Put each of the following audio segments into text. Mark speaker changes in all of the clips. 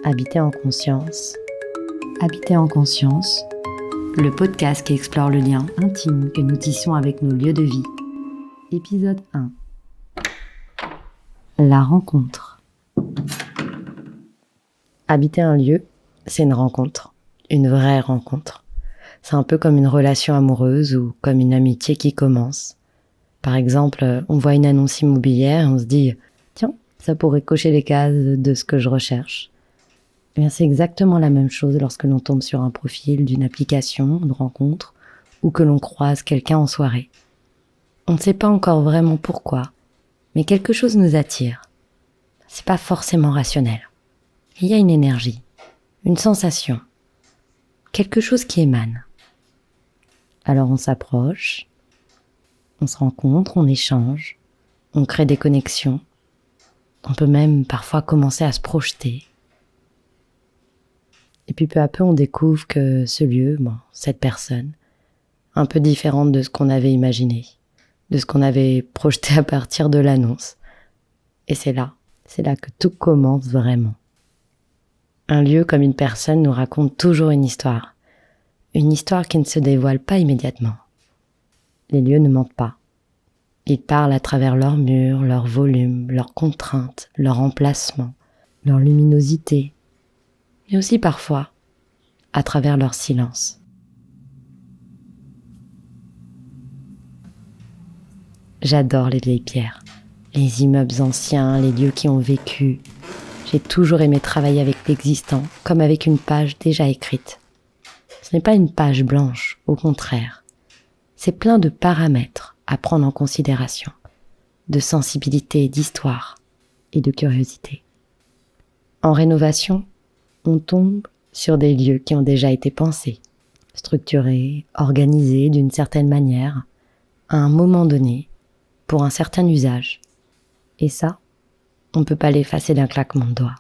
Speaker 1: Habiter en conscience. Habiter en conscience, le podcast qui explore le lien intime que nous tissons avec nos lieux de vie. Épisode 1. La rencontre. Habiter un lieu, c'est une rencontre, une vraie rencontre. C'est un peu comme une relation amoureuse ou comme une amitié qui commence. Par exemple, on voit une annonce immobilière et on se dit « Tiens, ça pourrait cocher les cases de ce que je recherche ». Eh bien, c'est exactement la même chose lorsque l'on tombe sur un profil d'une application de rencontre ou que l'on croise quelqu'un en soirée. On ne sait pas encore vraiment pourquoi, mais quelque chose nous attire. C'est pas forcément rationnel. Il y a une énergie, une sensation, quelque chose qui émane. Alors on s'approche, on se rencontre, on échange, on crée des connexions. On peut même parfois commencer à se projeter. Et puis peu à peu, on découvre que ce lieu, cette personne, un peu différente de ce qu'on avait imaginé, de ce qu'on avait projeté à partir de l'annonce. Et c'est là que tout commence vraiment. Un lieu comme une personne nous raconte toujours une histoire qui ne se dévoile pas immédiatement. Les lieux ne mentent pas. Ils parlent à travers leurs murs, leur volume, leurs contraintes, leur emplacement, leur luminosité, mais aussi parfois à travers leur silence. J'adore les vieilles pierres, les immeubles anciens, les lieux qui ont vécu. J'ai toujours aimé travailler avec l'existant, comme avec une page déjà écrite. Ce n'est pas une page blanche, au contraire. C'est plein de paramètres à prendre en considération, de sensibilité, d'histoire et de curiosité. En rénovation, on tombe sur des lieux qui ont déjà été pensés, structurés, organisés d'une certaine manière, à un moment donné, pour un certain usage. Et ça, on ne peut pas l'effacer d'un claquement de doigts.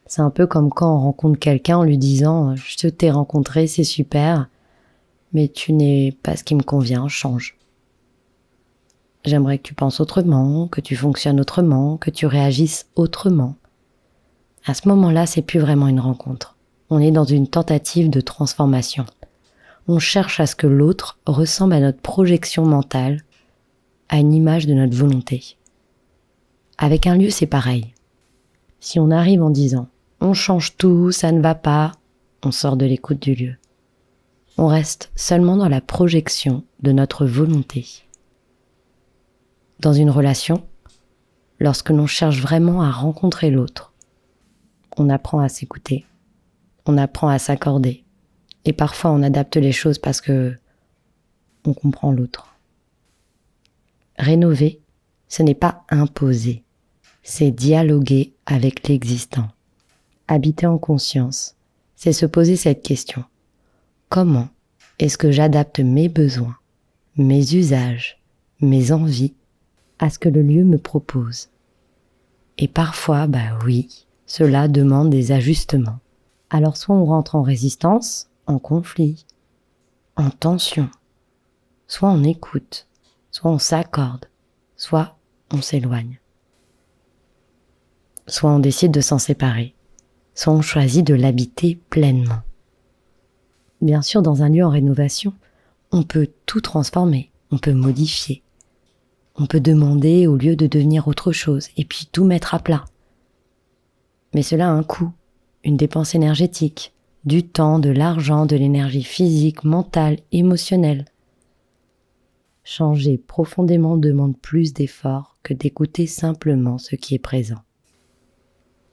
Speaker 1: C'est un peu comme quand on rencontre quelqu'un en lui disant « Je t'ai rencontré, c'est super, mais tu n'es pas ce qui me convient, change. J'aimerais que tu penses autrement, que tu fonctionnes autrement, que tu réagisses autrement. » À ce moment-là, c'est plus vraiment une rencontre. On est dans une tentative de transformation. On cherche à ce que l'autre ressemble à notre projection mentale, à une image de notre volonté. Avec un lieu, c'est pareil. Si on arrive en disant « on change tout, ça ne va pas », on sort de l'écoute du lieu. On reste seulement dans la projection de notre volonté. Dans une relation, lorsque l'on cherche vraiment à rencontrer l'autre, on apprend à s'écouter, on apprend à s'accorder, et parfois on adapte les choses parce que on comprend l'autre. Rénover, ce n'est pas imposer, c'est dialoguer avec l'existant. Habiter en conscience, c'est se poser cette question. Comment est-ce que j'adapte mes besoins, mes usages, mes envies à ce que le lieu me propose? Et parfois, oui, cela demande des ajustements. Alors soit on rentre en résistance, en conflit, en tension, soit on écoute, soit on s'accorde, soit on s'éloigne. Soit on décide de s'en séparer, soit on choisit de l'habiter pleinement. Bien sûr, dans un lieu en rénovation, on peut tout transformer, on peut modifier. On peut demander au lieu de devenir autre chose et puis tout mettre à plat. Mais cela a un coût, une dépense énergétique, du temps, de l'argent, de l'énergie physique, mentale, émotionnelle. Changer profondément demande plus d'efforts que d'écouter simplement ce qui est présent.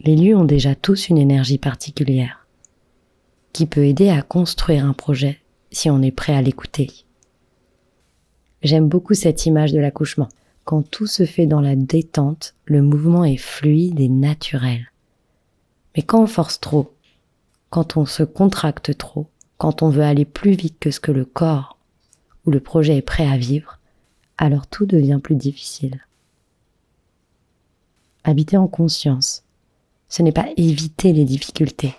Speaker 1: Les lieux ont déjà tous une énergie particulière, qui peut aider à construire un projet si on est prêt à l'écouter. J'aime beaucoup cette image de l'accouchement. Quand tout se fait dans la détente, le mouvement est fluide et naturel. Mais quand on force trop, quand on se contracte trop, quand on veut aller plus vite que ce que le corps ou le projet est prêt à vivre, alors tout devient plus difficile. Habiter en conscience, ce n'est pas éviter les difficultés.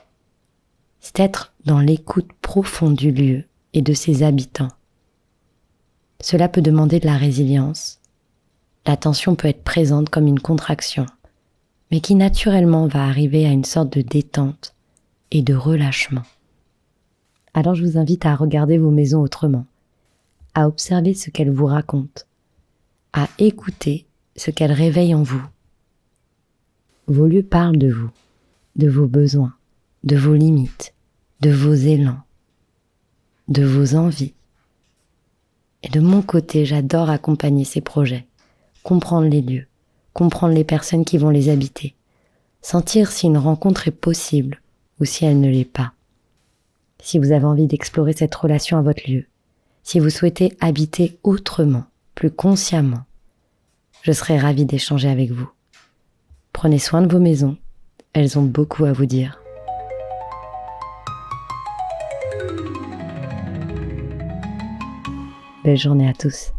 Speaker 1: C'est être dans l'écoute profonde du lieu et de ses habitants. Cela peut demander de la résilience. La tension peut être présente comme une contraction, mais qui naturellement va arriver à une sorte de détente et de relâchement. Alors je vous invite à regarder vos maisons autrement, à observer ce qu'elles vous racontent, à écouter ce qu'elles réveillent en vous. Vos lieux parlent de vous, de vos besoins, de vos limites, de vos élans, de vos envies. Et de mon côté, j'adore accompagner ces projets, comprendre les lieux, comprendre les personnes qui vont les habiter, sentir si une rencontre est possible ou si elle ne l'est pas. Si vous avez envie d'explorer cette relation à votre lieu, si vous souhaitez habiter autrement, plus consciemment, je serai ravie d'échanger avec vous. Prenez soin de vos maisons, elles ont beaucoup à vous dire. Belle journée à tous.